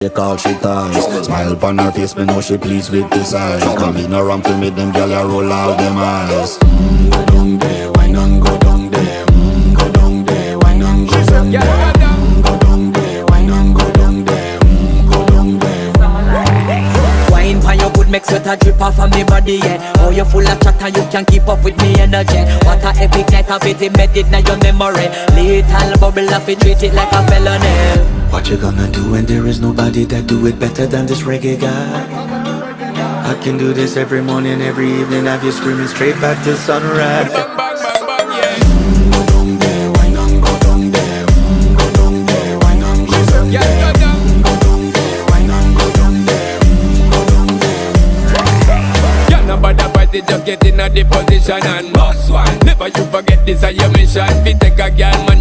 They call she ties. Smile upon her face, me know she pleased with this eyes. Come in around to me, them gyal a roll out them eyes. Go down there, why not go down there? Go down there, why not go down there? Go down there, why not go down there? Go down there. Wine pan your good, make sweat a drip off of me body, yeah. Oh, you full of chatter, you can't keep up with me energy. What a epic night of it, embedded in your memory. Little bubble of it, treat it like a felony. What you gonna do when there is nobody that do it better than this reggae guy? I can do this every morning, every evening, have you screaming straight back to sunrise. Bang, bang, bang, bang, yeah. Go down there, why not go down there? Go down there, why not go down there? Yeah, go down. Go down there, why not go down there? Go down there. Yeah, nobody fight it, just get in a the position and boss one. Never you forget this is your mission. Fi take a girl, man.